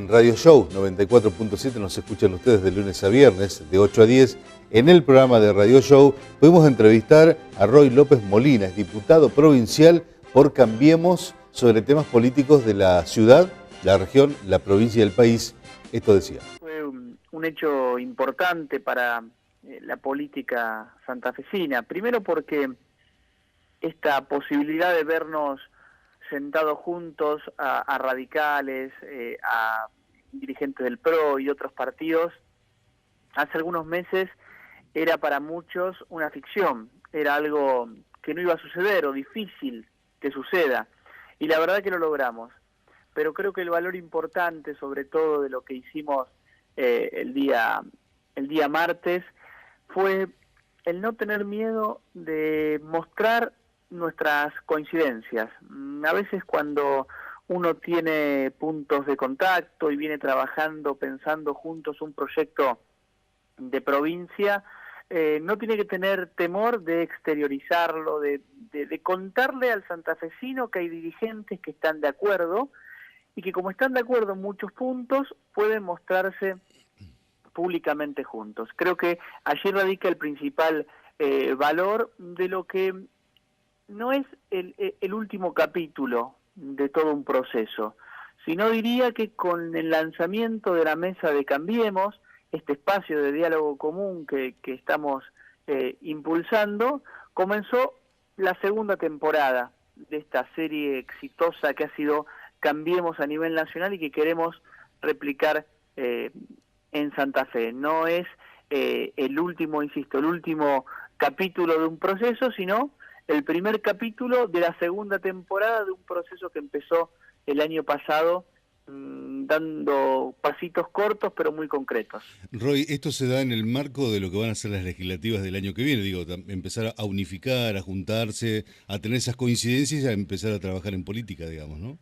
en Radio Show 94.7, nos escuchan ustedes de lunes a viernes, de 8 a 10. En el programa de Radio Show pudimos entrevistar a Roy López Molina, diputado provincial por Cambiemos, sobre temas políticos de la ciudad, la región, la provincia y el país. Esto decía. Fue un hecho importante para la política santafesina. Primero porque esta posibilidad de vernos sentados juntos a radicales, a dirigentes del PRO y otros partidos, hace algunos meses era para muchos una ficción, era algo que no iba a suceder o difícil que suceda, y la verdad que lo logramos. Pero creo que el valor importante, sobre todo de lo que hicimos el día martes, fue el no tener miedo de mostrar nuestras coincidencias. A veces cuando uno tiene puntos de contacto y viene trabajando, pensando juntos un proyecto de provincia, no tiene que tener temor de exteriorizarlo, de contarle al santafesino que hay dirigentes que están de acuerdo y que, como están de acuerdo en muchos puntos, pueden mostrarse públicamente juntos. Creo que allí radica el principal valor de lo que no es el último capítulo de todo un proceso, sino diría que con el lanzamiento de la mesa de Cambiemos, este espacio de diálogo común que estamos impulsando, comenzó la segunda temporada de esta serie exitosa que ha sido Cambiemos a nivel nacional y que queremos replicar en Santa Fe. No es el último, insisto, el último capítulo de un proceso, sino el primer capítulo de la segunda temporada de un proceso que empezó el año pasado, dando pasitos cortos pero muy concretos. Roy, esto se da en el marco de lo que van a ser las legislativas del año que viene, digo, empezar a unificar, a juntarse, a tener esas coincidencias y a empezar a trabajar en política, digamos, ¿no?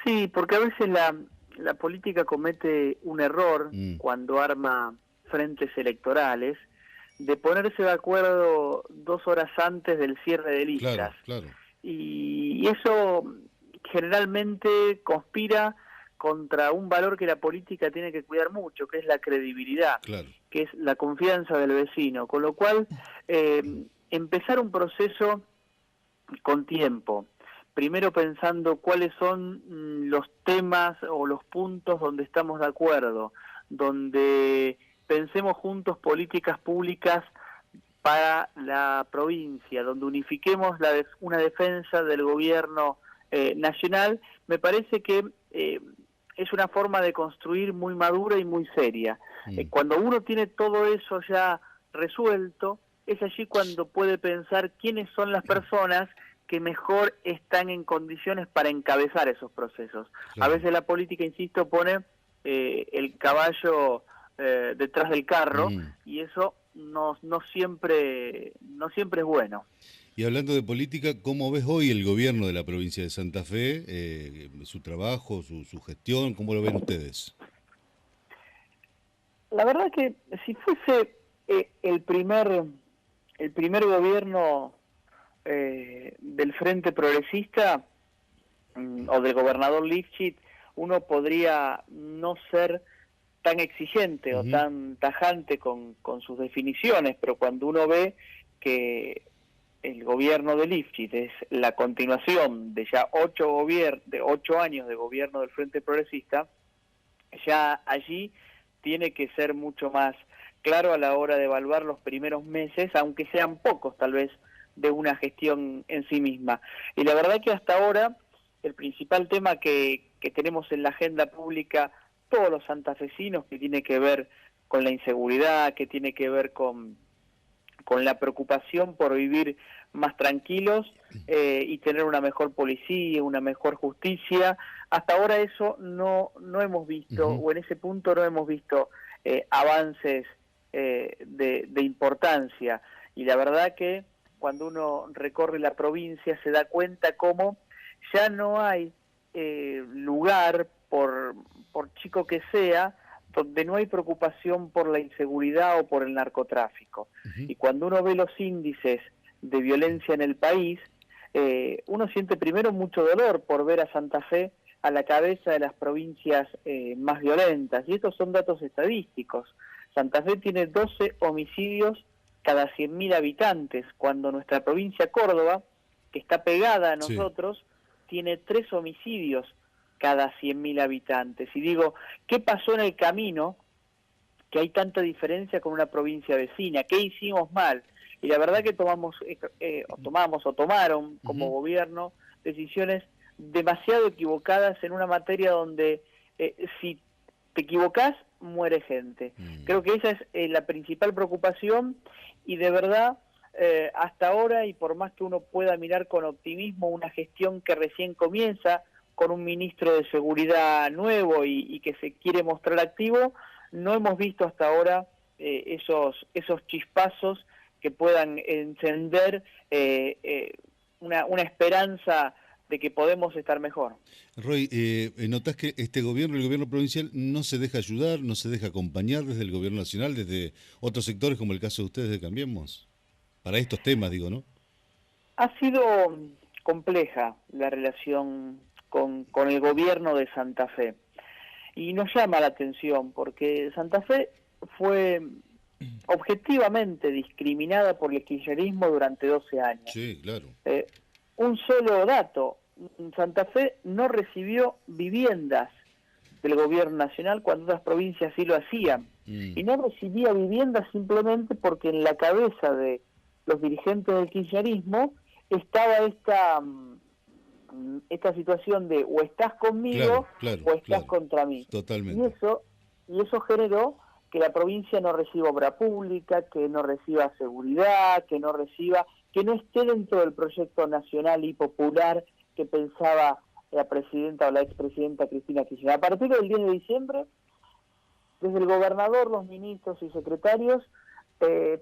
Sí, porque a veces la política comete un error cuando arma frentes electorales, de ponerse de acuerdo 2 horas antes del cierre de listas. Claro. Y eso generalmente conspira contra un valor que la política tiene que cuidar mucho, que es la credibilidad, que es la confianza del vecino. Con lo cual, empezar un proceso con tiempo, primero pensando cuáles son los temas o los puntos donde estamos de acuerdo, donde pensemos juntos políticas públicas para la provincia, donde unifiquemos una defensa del gobierno nacional, me parece que es una forma de construir muy madura y muy seria. Cuando uno tiene todo eso ya resuelto, es allí cuando puede pensar quiénes son las personas que mejor están en condiciones para encabezar esos procesos. A veces la política, insisto, pone el caballo detrás del carro y eso no siempre es bueno. Y hablando de política, ¿cómo ves hoy el gobierno de la provincia de Santa Fe, su trabajo, su gestión? ¿Cómo lo ven ustedes? La verdad que si fuese el primer gobierno del Frente Progresista o del gobernador Lifchit, uno podría no ser tan exigente o tan tajante con sus definiciones, pero cuando uno ve que el gobierno de Lifchit es la continuación de ya 8 años de gobierno del Frente Progresista, ya allí tiene que ser mucho más claro a la hora de evaluar los primeros meses, aunque sean pocos tal vez, de una gestión en sí misma. Y la verdad que hasta ahora el principal tema que tenemos en la agenda pública todos los santafesinos, que tiene que ver con la inseguridad, que tiene que ver con la preocupación por vivir más tranquilos y tener una mejor policía, una mejor justicia. Hasta ahora eso no hemos visto, o en ese punto no hemos visto avances de importancia. Y la verdad que cuando uno recorre la provincia se da cuenta cómo ya no hay lugar, por chico que sea, donde no hay preocupación por la inseguridad o por el narcotráfico. Y cuando uno ve los índices de violencia en el país, uno siente primero mucho dolor por ver a Santa Fe a la cabeza de las provincias más violentas, y estos son datos estadísticos. Santa Fe tiene 12 homicidios cada 100.000 habitantes, cuando nuestra provincia Córdoba, que está pegada a nosotros, tiene 3 homicidios cada 100.000 habitantes. Y digo, ¿qué pasó en el camino que hay tanta diferencia con una provincia vecina? ¿Qué hicimos mal? Y la verdad que tomaron como gobierno decisiones demasiado equivocadas en una materia donde si te equivocás, muere gente. Creo que esa es la principal preocupación, y de verdad, hasta ahora, y por más que uno pueda mirar con optimismo una gestión que recién comienza, con un ministro de Seguridad nuevo y que se quiere mostrar activo, no hemos visto hasta ahora esos chispazos que puedan encender una esperanza de que podemos estar mejor. Roy, ¿notás que este gobierno, el gobierno provincial, no se deja ayudar, no se deja acompañar desde el gobierno nacional, desde otros sectores como el caso de ustedes de Cambiemos? Para estos temas, digo, ¿no? Ha sido compleja la relación con el gobierno de Santa Fe, y nos llama la atención porque Santa Fe fue objetivamente discriminada por el kirchnerismo durante 12 años. Sí, claro. Un solo dato: Santa Fe no recibió viviendas del gobierno nacional cuando otras provincias sí lo hacían, y no recibía viviendas simplemente porque en la cabeza de los dirigentes del kirchnerismo estaba esta situación de o estás conmigo o estás contra mí. Totalmente. Y eso generó que la provincia no reciba obra pública, que no reciba seguridad, que no esté dentro del proyecto nacional y popular que pensaba la presidenta o la expresidenta Cristina Kirchner. A partir del 10 de diciembre, desde el gobernador, los ministros y secretarios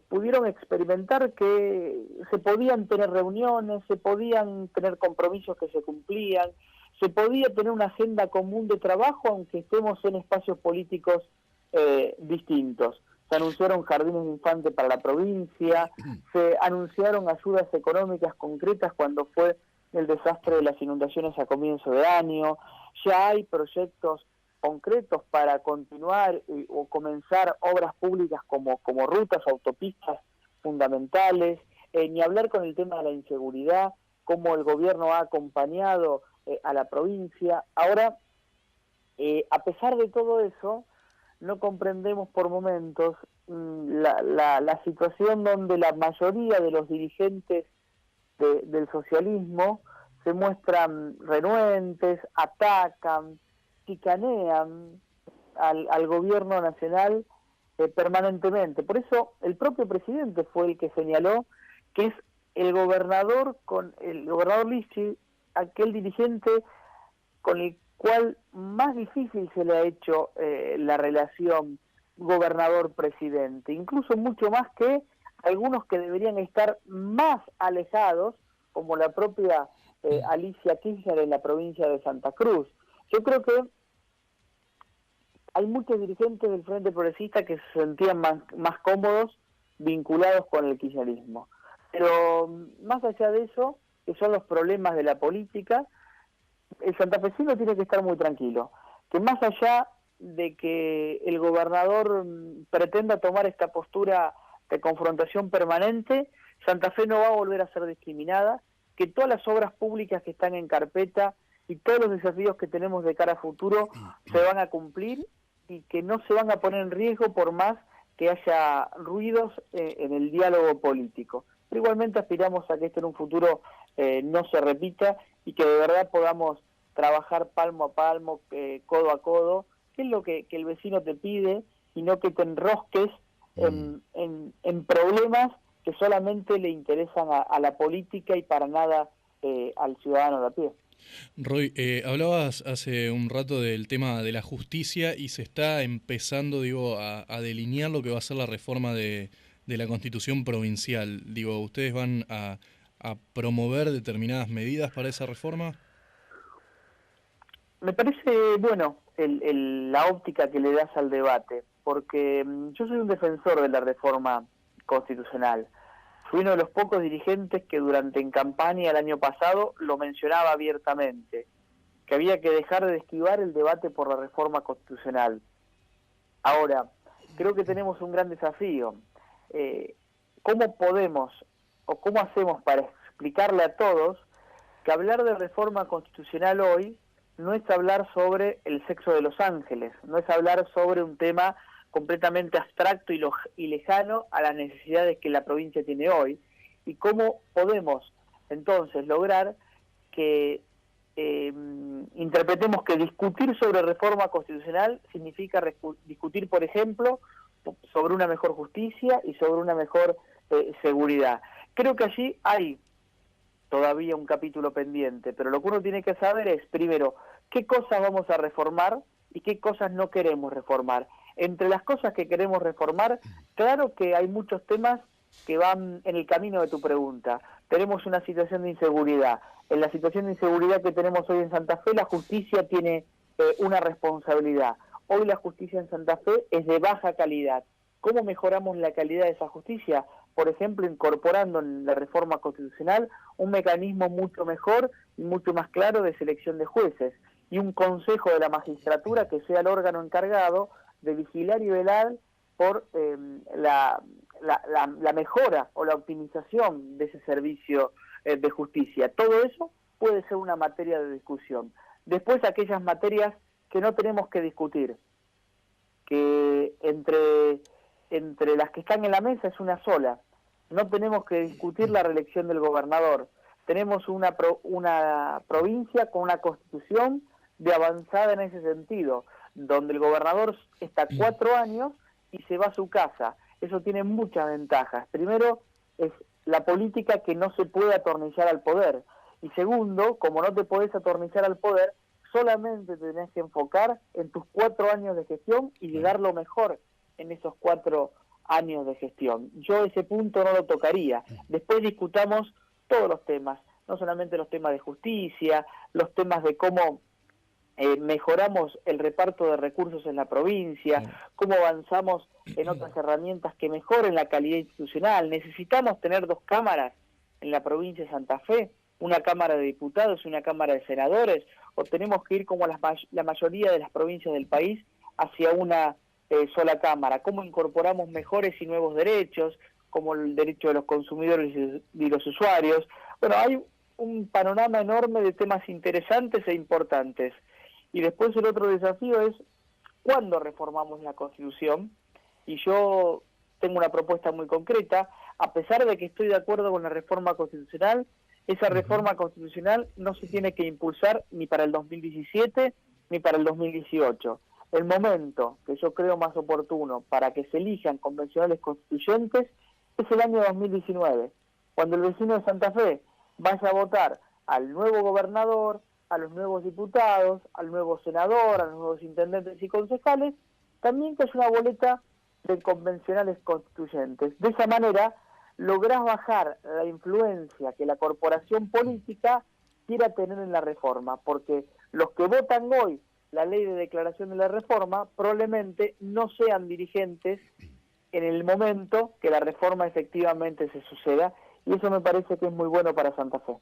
pudieron experimentar que se podían tener reuniones, se podían tener compromisos que se cumplían, se podía tener una agenda común de trabajo aunque estemos en espacios políticos distintos. Se anunciaron jardines de infantes para la provincia, se anunciaron ayudas económicas concretas cuando fue el desastre de las inundaciones a comienzo de año, ya hay proyectos concretos para continuar o comenzar obras públicas como rutas, autopistas fundamentales, ni hablar con el tema de la inseguridad, cómo el gobierno ha acompañado a la provincia. Ahora, a pesar de todo eso, no comprendemos por momentos la situación donde la mayoría de los dirigentes del socialismo se muestran renuentes, atacan, chicanean al gobierno nacional permanentemente. Por eso el propio presidente fue el que señaló que es el gobernador Lichi, aquel dirigente con el cual más difícil se le ha hecho la relación gobernador-presidente, incluso mucho más que algunos que deberían estar más alejados, como la propia Alicia Kirchner en la provincia de Santa Cruz. Yo creo que hay muchos dirigentes del Frente Progresista que se sentían más cómodos vinculados con el kirchnerismo. Pero más allá de eso, que son los problemas de la política, el santafesino tiene que estar muy tranquilo, que más allá de que el gobernador pretenda tomar esta postura de confrontación permanente, Santa Fe no va a volver a ser discriminada, que todas las obras públicas que están en carpeta y todos los desafíos que tenemos de cara a futuro se van a cumplir y que no se van a poner en riesgo por más que haya ruidos en el diálogo político. Pero igualmente aspiramos a que esto en un futuro no se repita y que de verdad podamos trabajar palmo a palmo, codo a codo, que es lo que el vecino te pide, y no que te enrosques en problemas que solamente le interesan a la política y para nada al ciudadano de a pie. Roy, hablabas hace un rato del tema de la justicia y se está empezando, a delinear lo que va a ser la reforma de la Constitución provincial. ¿Ustedes van a promover determinadas medidas para esa reforma? Me parece bueno la óptica que le das al debate, porque yo soy un defensor de la reforma constitucional. Fui uno de los pocos dirigentes que en campaña el año pasado lo mencionaba abiertamente. que había que dejar de esquivar el debate por la reforma constitucional. Ahora, creo que tenemos un gran desafío. ¿Cómo podemos o cómo hacemos para explicarle a todos que hablar de reforma constitucional hoy no es hablar sobre el sexo de los ángeles, no es hablar sobre un tema completamente abstracto y lejano a las necesidades que la provincia tiene hoy? ¿Y cómo podemos entonces lograr que interpretemos que discutir sobre reforma constitucional significa discutir, por ejemplo, sobre una mejor justicia y sobre una mejor seguridad? Creo que allí hay todavía un capítulo pendiente, pero lo que uno tiene que saber es, primero, qué cosas vamos a reformar y qué cosas no queremos reformar. Entre las cosas que queremos reformar, claro que hay muchos temas que van en el camino de tu pregunta. Tenemos una situación de inseguridad. En la situación de inseguridad que tenemos hoy en Santa Fe, la justicia tiene una responsabilidad. Hoy la justicia en Santa Fe es de baja calidad. ¿Cómo mejoramos la calidad de esa justicia? Por ejemplo, incorporando en la reforma constitucional un mecanismo mucho mejor y mucho más claro de selección de jueces y un consejo de la magistratura que sea el órgano encargado de vigilar y velar por la mejora o la optimización de ese servicio de justicia. Todo eso puede ser una materia de discusión. Después, aquellas materias que no tenemos que discutir, que entre las que están en la mesa es una sola. No tenemos que discutir la reelección del gobernador. Tenemos una provincia con una constitución de avanzada en ese sentido, donde el gobernador está 4 años y se va a su casa. Eso tiene muchas ventajas. Primero, es la política que no se puede atornillar al poder. Y segundo, como no te podés atornillar al poder, solamente te tenés que enfocar en tus 4 años de gestión y llegar lo mejor en esos 4 años de gestión. Yo ese punto no lo tocaría. Después discutamos todos los temas, no solamente los temas de justicia, los temas de cómo mejoramos el reparto de recursos en la provincia, cómo avanzamos en otras herramientas que mejoren la calidad institucional. Necesitamos tener 2 cámaras en la provincia de Santa Fe, una Cámara de Diputados y una Cámara de Senadores, o tenemos que ir como la mayoría de las provincias del país hacia una sola Cámara. ¿Cómo incorporamos mejores y nuevos derechos, como el derecho de los consumidores y los usuarios? Bueno, hay un panorama enorme de temas interesantes e importantes. Y después el otro desafío es cuándo reformamos la Constitución. Y yo tengo una propuesta muy concreta. A pesar de que estoy de acuerdo con la reforma constitucional, esa reforma constitucional no se tiene que impulsar ni para el 2017 ni para el 2018. El momento que yo creo más oportuno para que se elijan convencionales constituyentes es el año 2019, cuando el vecino de Santa Fe vaya a votar al nuevo gobernador, a los nuevos diputados, al nuevo senador, a los nuevos intendentes y concejales, también que es una boleta de convencionales constituyentes. De esa manera lográs bajar la influencia que la corporación política quiera tener en la reforma, porque los que votan hoy la ley de declaración de la reforma probablemente no sean dirigentes en el momento que la reforma efectivamente se suceda, y eso me parece que es muy bueno para Santa Fe.